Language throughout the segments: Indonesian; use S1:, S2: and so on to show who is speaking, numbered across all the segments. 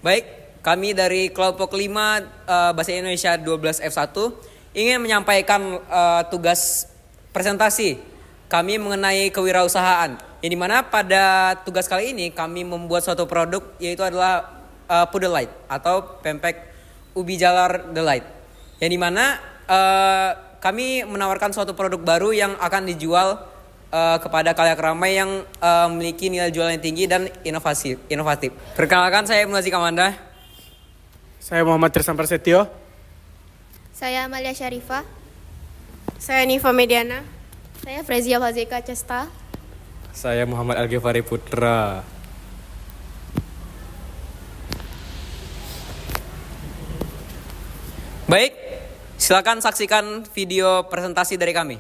S1: Baik, kami dari kelompok 5 Bahasa Indonesia 12F1 ingin menyampaikan tugas presentasi kami mengenai kewirausahaan. Yang dimana pada tugas kali ini kami membuat suatu produk yaitu adalah Pudelight atau pempek ubi jalar delight. Yang dimana kami menawarkan suatu produk baru yang akan dijual kepada khalayak ramai yang memiliki nilai jual yang tinggi dan inovatif. Perkenalkan, saya Mulazim Kamanda.
S2: Saya Muhammad Trisam Prasetyo.
S3: Saya Amalia Syarifah.
S4: Saya Nifa Mediana.
S3: Saya Frezia Fazeka Cesta.
S5: Saya Muhammad Al-Ghifari Putra.
S1: Baik, silakan saksikan video presentasi dari kami.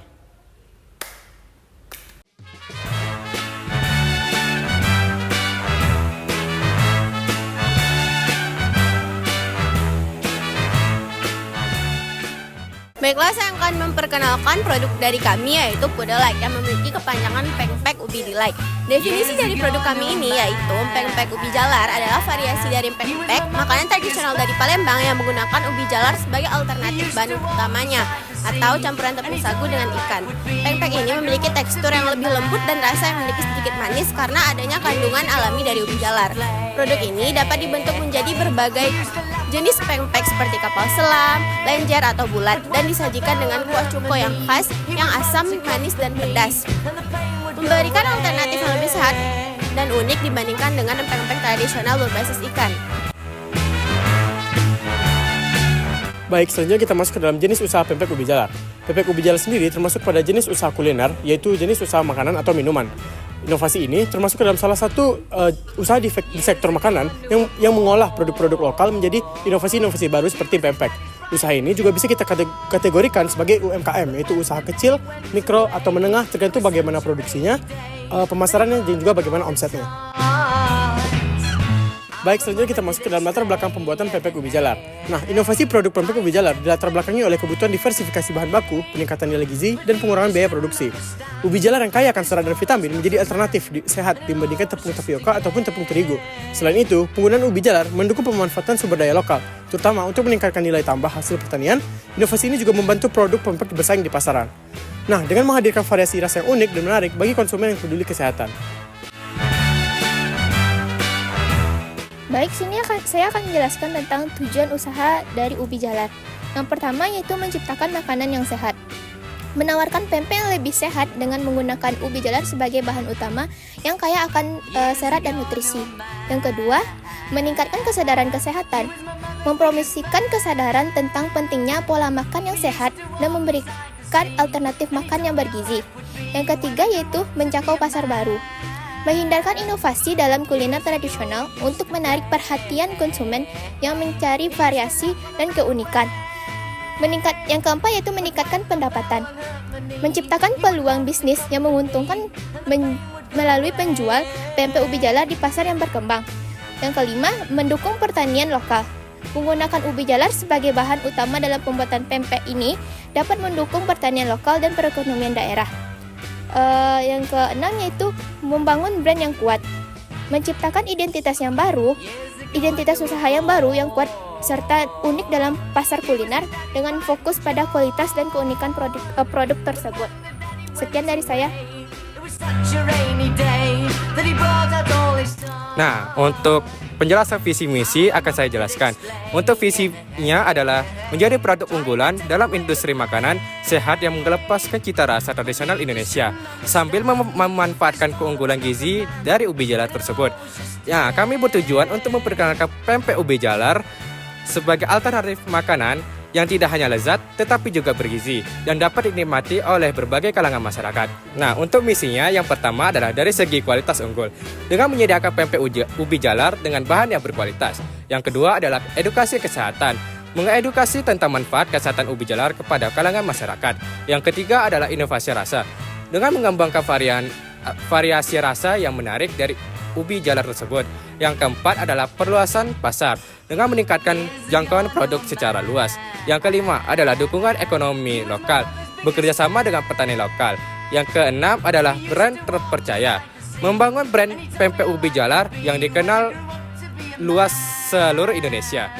S4: Baiklah, saya akan memperkenalkan produk dari kami yaitu Pudelight yang memiliki kepanjangan pempek ubi delight. Definisi dari produk kami ini yaitu pempek ubi jalar adalah variasi dari pempek, makanan tradisional dari Palembang yang menggunakan ubi jalar sebagai alternatif bahan utamanya atau campuran tepung sagu dengan ikan. Pempek ini memiliki tekstur yang lebih lembut dan rasa yang memiliki sedikit manis karena adanya kandungan alami dari ubi jalar. Produk ini dapat dibentuk menjadi berbagai jenis pempek seperti kapal selam, lenjer atau bulat dan disajikan dengan kuah cuko yang khas, yang asam, manis, dan pedas. Memberikan alternatif yang lebih sehat dan unik dibandingkan dengan pempek tradisional berbasis ikan.
S2: Baik, selanjutnya kita masuk ke dalam jenis usaha pempek ubi jalar. Pempek ubi jalar sendiri termasuk pada jenis usaha kuliner, yaitu jenis usaha makanan atau minuman. Inovasi ini termasuk ke dalam salah satu usaha di sektor makanan yang mengolah produk-produk lokal menjadi inovasi-inovasi baru seperti pempek. Usaha ini juga bisa kita kategorikan sebagai UMKM, yaitu usaha kecil, mikro, atau menengah tergantung bagaimana produksinya, pemasarannya, dan juga bagaimana omsetnya. Baik, selanjutnya kita masuk ke dalam latar belakang pembuatan pempek ubi jalar. Nah, inovasi produk pempek ubi jalar dilatar belakangi oleh kebutuhan diversifikasi bahan baku, peningkatan nilai gizi, dan pengurangan biaya produksi. Ubi jalar yang kaya akan serat dan vitamin menjadi alternatif sehat dibandingkan tepung tapioka ataupun tepung terigu. Selain itu, penggunaan ubi jalar mendukung pemanfaatan sumber daya lokal, terutama untuk meningkatkan nilai tambah hasil pertanian. Inovasi ini juga membantu produk pempek bersaing di pasaran. Nah, dengan menghadirkan variasi rasa yang unik dan menarik bagi konsumen yang peduli kesehatan.
S3: Baik, saya akan menjelaskan tentang tujuan usaha dari ubi jalar. Yang pertama yaitu menciptakan makanan yang sehat. Menawarkan pempek yang lebih sehat dengan menggunakan ubi jalar sebagai bahan utama yang kaya akan serat dan nutrisi. Yang kedua, meningkatkan kesadaran kesehatan. Mempromosikan kesadaran tentang pentingnya pola makan yang sehat dan memberikan alternatif makan yang bergizi. Yang ketiga yaitu menjangkau pasar baru. Menghindarkan inovasi dalam kuliner tradisional untuk menarik perhatian konsumen yang mencari variasi dan keunikan. Yang keempat yaitu meningkatkan pendapatan. Menciptakan peluang bisnis yang menguntungkan melalui penjual pempek ubi jalar di pasar yang berkembang. Yang kelima, mendukung pertanian lokal. Menggunakan ubi jalar sebagai bahan utama dalam pembuatan pempek ini dapat mendukung pertanian lokal dan perekonomian daerah. Yang keenam yaitu membangun brand yang kuat, menciptakan identitas yang baru, identitas usaha yang baru yang kuat serta unik dalam pasar kuliner dengan fokus pada kualitas dan keunikan produk tersebut. Sekian dari saya.
S5: Nah, untuk penjelasan visi misi akan saya jelaskan. Untuk visinya adalah menjadi produk unggulan dalam industri makanan sehat yang mengelepaskan cita rasa tradisional Indonesia sambil memanfaatkan keunggulan gizi dari ubi jalar tersebut. Ya, kami bertujuan untuk memperkenalkan pempek ubi jalar sebagai alternatif makanan yang tidak hanya lezat tetapi juga bergizi dan dapat dinikmati oleh berbagai kalangan masyarakat. Nah, untuk misinya yang pertama adalah dari segi kualitas unggul dengan menyediakan pempek ubi jalar dengan bahan yang berkualitas. Yang kedua adalah edukasi kesehatan, mengedukasi tentang manfaat kesehatan ubi jalar kepada kalangan masyarakat. Yang ketiga adalah inovasi rasa dengan mengembangkan variasi rasa yang menarik dari ubi jalar tersebut. Yang keempat adalah perluasan pasar dengan meningkatkan jangkauan produk secara luas. Yang kelima adalah dukungan ekonomi lokal, bekerja sama dengan petani lokal. Yang keenam adalah brand terpercaya, membangun brand pempek ubi jalar yang dikenal luas seluruh Indonesia.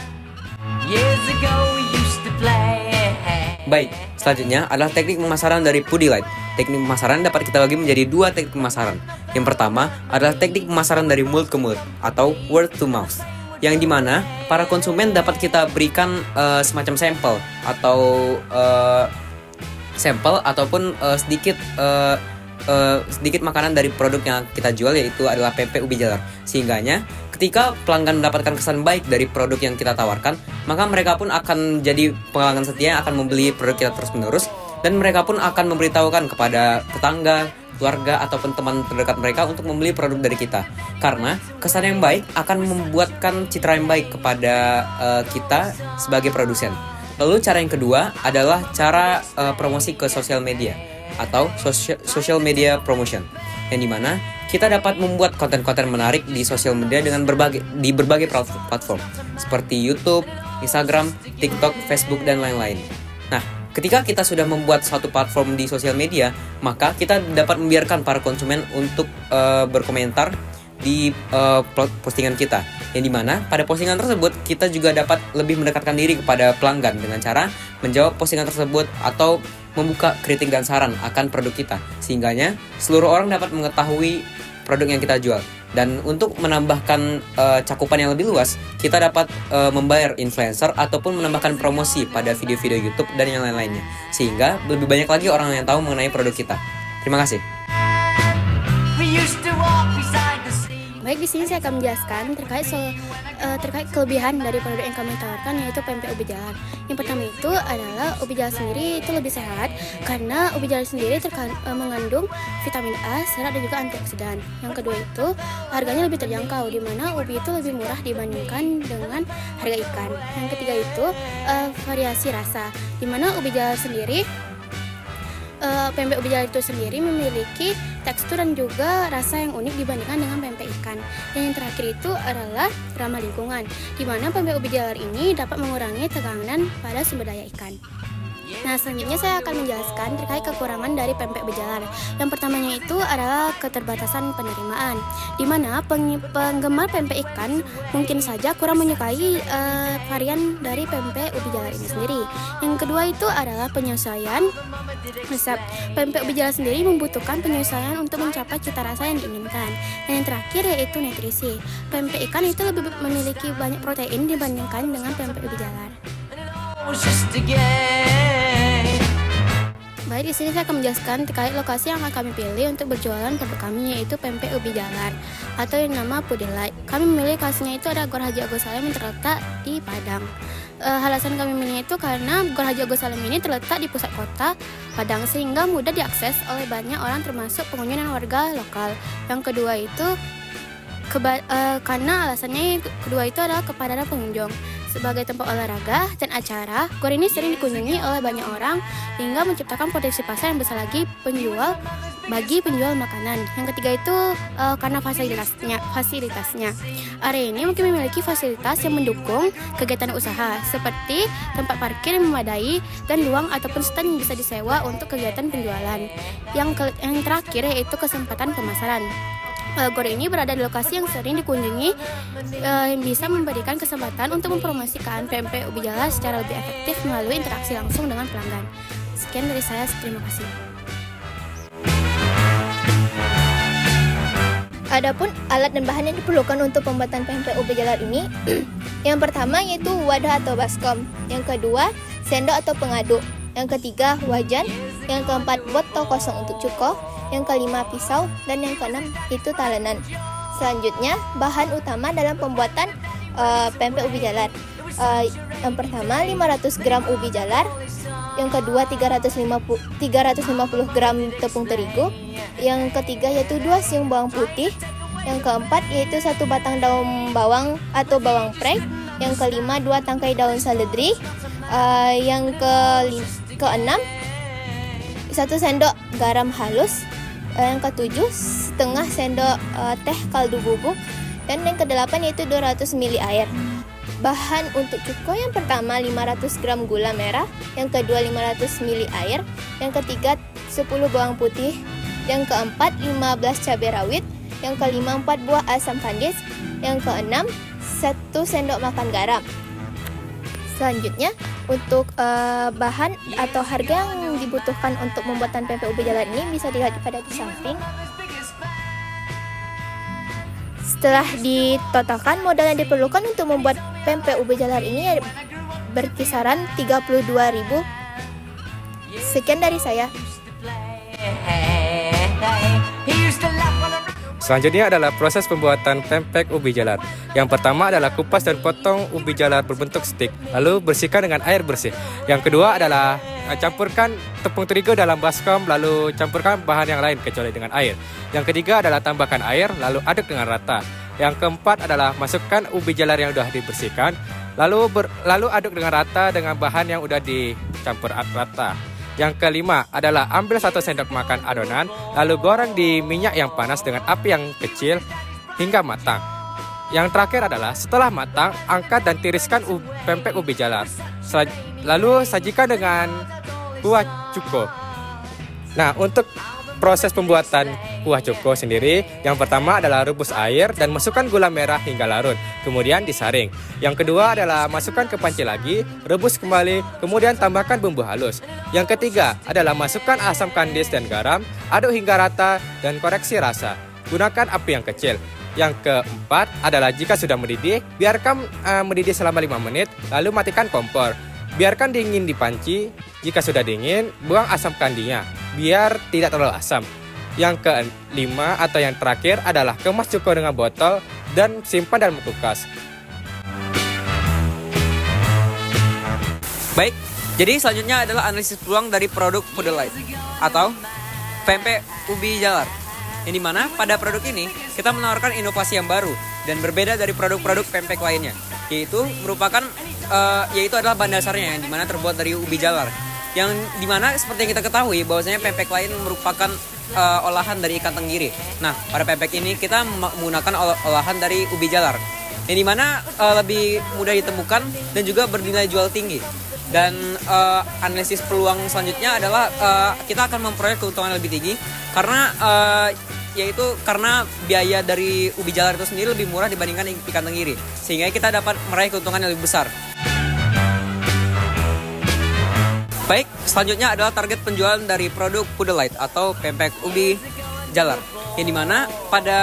S1: Baik, selanjutnya adalah teknik pemasaran dari Pudilite. Teknik pemasaran dapat kita bagi menjadi 2 teknik pemasaran. Yang pertama adalah teknik pemasaran dari mulut ke mulut atau word to mouth, yang dimana para konsumen dapat kita berikan semacam sampel ataupun sedikit makanan dari produk yang kita jual, yaitu adalah pempek ubi jalar. Sehingganya ketika pelanggan mendapatkan kesan baik dari produk yang kita tawarkan, maka mereka pun akan jadi pelanggan setia yang akan membeli produk kita terus-menerus, dan mereka pun akan memberitahukan kepada tetangga, keluarga, ataupun teman terdekat mereka untuk membeli produk dari kita. Karena kesan yang baik akan membuatkan citra yang baik kepada kita sebagai produsen. Lalu cara yang kedua adalah cara promosi ke sosial media atau social media promotion, yang dimana kita dapat membuat konten-konten menarik di sosial media dengan berbagai platform seperti YouTube, Instagram, TikTok, Facebook, dan lain-lain. Nah, ketika kita sudah membuat suatu platform di sosial media, maka kita dapat membiarkan para konsumen untuk berkomentar di postingan kita, yang dimana pada postingan tersebut kita juga dapat lebih mendekatkan diri kepada pelanggan dengan cara menjawab postingan tersebut atau membuka kritik dan saran akan produk kita, sehingganya seluruh orang dapat mengetahui produk yang kita jual. Dan untuk menambahkan cakupan yang lebih luas, kita dapat membayar influencer ataupun menambahkan promosi pada video-video YouTube dan yang lain-lainnya, sehingga lebih banyak lagi orang yang tahu mengenai produk kita. Terima kasih.
S6: Baik, di sini saya akan menjelaskan terkait kelebihan dari produk yang kami tawarkan, yaitu pempek ubi jalar. Yang pertama itu adalah ubi jalar sendiri itu lebih sehat karena ubi jalar sendiri mengandung vitamin A, serat, dan juga antioksidan. Yang kedua itu harganya lebih terjangkau, di mana ubi itu lebih murah dibandingkan dengan harga ikan. Yang ketiga itu variasi rasa, di mana ubi jalar sendiri pempek ubi jalar itu sendiri memiliki tekstur dan juga rasa yang unik dibandingkan dengan pempek ikan. Dan yang terakhir itu adalah ramah lingkungan, di mana pempek ubi jalar ini dapat mengurangi tekanan pada sumber daya ikan. Nah, selanjutnya saya akan menjelaskan terkait kekurangan dari pempek ubi jalar. Yang pertamanya itu adalah keterbatasan penerimaan, di mana penggemar pempek ikan mungkin saja kurang menyukai varian dari pempek ubi jalar ini sendiri. Yang kedua itu adalah penyesuaian resep. Pempek ubi jalar sendiri membutuhkan penyesuaian untuk mencapai cita rasa yang diinginkan. Dan yang terakhir yaitu nutrisi. Pempek ikan itu lebih memiliki banyak protein dibandingkan dengan pempek ubi jalar. Baik, di sini saya akan menjelaskan terkait lokasi yang akan kami pilih untuk berjualan produk kami, yaitu pempek ubi jalar atau yang nama Pudilite. Kami memilih lokasinya itu ada Gor Haji Agus Salim yang terletak di Padang. Alasan kami memilih itu karena Gor Haji Agus Salim ini terletak di pusat kota Padang, sehingga mudah diakses oleh banyak orang termasuk pengunjung dan warga lokal. Yang kedua itu karena alasannya kedua itu adalah kepadatan pengunjung. Sebagai tempat olahraga dan acara, Gor ini sering dikunjungi oleh banyak orang hingga menciptakan potensi pasar yang besar lagi bagi penjual makanan. Yang ketiga itu karena fasilitasnya. Area ini mungkin memiliki fasilitas yang mendukung kegiatan usaha seperti tempat parkir yang memadai dan luang ataupun stand yang bisa disewa untuk kegiatan penjualan. Yang terakhir yaitu kesempatan pemasaran. Gor ini berada di lokasi yang sering dikunjungi, yang bisa memberikan kesempatan untuk mempromosikan pempek ubi jalar secara lebih efektif melalui interaksi langsung dengan pelanggan. Sekian dari saya, terima kasih.
S3: Adapun alat dan bahan yang diperlukan untuk pembuatan pempek ubi jalar ini, yang pertama yaitu wadah atau baskom, yang kedua sendok atau pengaduk, yang ketiga wajan, yang keempat botol kosong untuk cuko, yang kelima pisau, dan yang keenam itu talenan. Selanjutnya bahan utama dalam pembuatan pempek ubi jalar. Yang pertama 500 gram ubi jalar, yang kedua 350 gram tepung terigu, yang ketiga yaitu 2 siung bawang putih, yang keempat yaitu 1 batang daun bawang atau bawang prei, yang kelima 2 tangkai daun seledri, yang keenam 1 sendok garam halus, yang ketujuh setengah sendok teh kaldu bubuk, dan yang kedelapan yaitu 200 ml air. Bahan untuk cuko yang pertama 500 gram gula merah, yang kedua 500 ml air, yang ketiga 10 bawang putih, yang keempat 15 cabai rawit, yang kelima 4 buah asam kandis, yang keenam 1 sendok makan garam. Selanjutnya, untuk bahan atau harga yang dibutuhkan untuk pembuatan pempek ubi jalar ini bisa dilihat pada di samping. Setelah ditotalkan, modal yang diperlukan untuk membuat pempek ubi jalar ini berkisaran 32.000. Sekian dari saya.
S5: Selanjutnya adalah proses pembuatan pempek ubi jalar. Yang pertama adalah kupas dan potong ubi jalar berbentuk stik, lalu bersihkan dengan air bersih. Yang kedua adalah campurkan tepung terigu dalam baskom, lalu campurkan bahan yang lain kecuali dengan air. Yang ketiga adalah tambahkan air, lalu aduk dengan rata. Yang keempat adalah masukkan ubi jalar yang sudah dibersihkan, lalu aduk dengan rata dengan bahan yang sudah dicampur rata. Yang kelima adalah ambil 1 sendok makan adonan, lalu goreng di minyak yang panas dengan api yang kecil hingga matang. Yang terakhir adalah setelah matang, angkat dan tiriskan pempek ubi jalar. Lalu sajikan dengan kuah cuko. Nah, untuk proses pembuatan kuah cuko sendiri, yang pertama adalah rebus air dan masukkan gula merah hingga larut, kemudian disaring. Yang kedua adalah masukkan ke panci lagi, rebus kembali, kemudian tambahkan bumbu halus. Yang ketiga adalah masukkan asam kandis dan garam, aduk hingga rata dan koreksi rasa. Gunakan api yang kecil. Yang keempat adalah jika sudah mendidih, biarkan mendidih selama 5 menit, lalu matikan kompor. Biarkan dingin di panci. Jika sudah dingin, buang asam kandinya, biar tidak terlalu asam. Yang kelima atau yang terakhir adalah kemas cuko dengan botol dan simpan dalam kulkas.
S1: Baik, jadi selanjutnya adalah analisis peluang dari produk Pudelight atau pempek ubi jalar. Yang dimana pada produk ini kita menawarkan inovasi yang baru dan berbeda dari produk-produk pempek lainnya, yaitu adalah bahan dasarnya yang dimana terbuat dari ubi jalar. Yang dimana seperti yang kita ketahui bahwasanya pempek lain merupakan olahan dari ikan tenggiri. Nah, pada pempek ini kita menggunakan olahan dari ubi jalar, yang dimana lebih mudah ditemukan dan juga bernilai jual tinggi. Dan analisis peluang selanjutnya adalah kita akan memperoleh keuntungan lebih tinggi karena karena biaya dari ubi jalar itu sendiri lebih murah dibandingkan ikan tenggiri, sehingga kita dapat meraih keuntungan yang lebih besar. Baik, selanjutnya adalah target penjualan dari produk Pudelight atau pempek ubi jalar. Yang dimana pada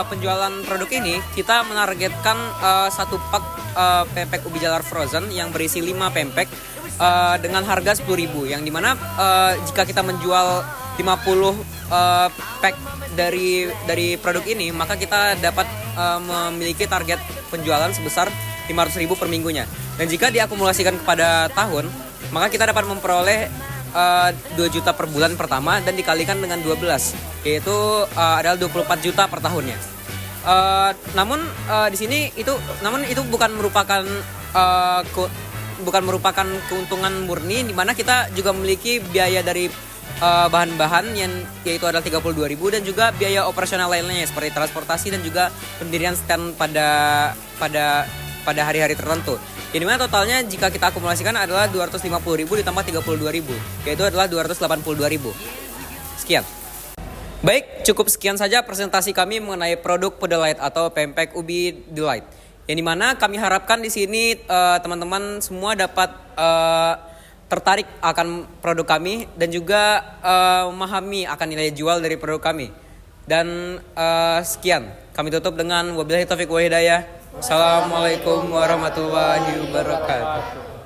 S1: penjualan produk ini kita menargetkan 1 pak pempek ubi jalar frozen yang berisi 5 pempek dengan harga 10.000. Yang dimana jika kita menjual 50 pack dari produk ini, maka kita dapat memiliki target penjualan sebesar 500.000 per minggunya. Dan jika diakumulasikan kepada tahun, maka kita dapat memperoleh 2 juta per bulan pertama dan dikalikan dengan 12, yaitu adalah 24 juta per tahunnya. Namun di sini itu bukan merupakan keuntungan murni, di mana kita juga memiliki biaya dari bahan-bahan yaitu adalah 32.000 dan juga biaya operasional lainnya seperti transportasi dan juga pendirian stand pada hari-hari tertentu. Yang dimana totalnya jika kita akumulasikan adalah 250.000 ditambah 32.000, yaitu adalah 282.000. Sekian. Baik, cukup sekian saja presentasi kami mengenai produk Pudelight atau pempek ubi delight. Yang dimana kami harapkan di sini teman-teman semua dapat tertarik akan produk kami dan juga memahami akan nilai jual dari produk kami. Dan sekian, kami tutup dengan wabillahi taufiq wa hidayah. Assalamualaikum warahmatullahi wabarakatuh.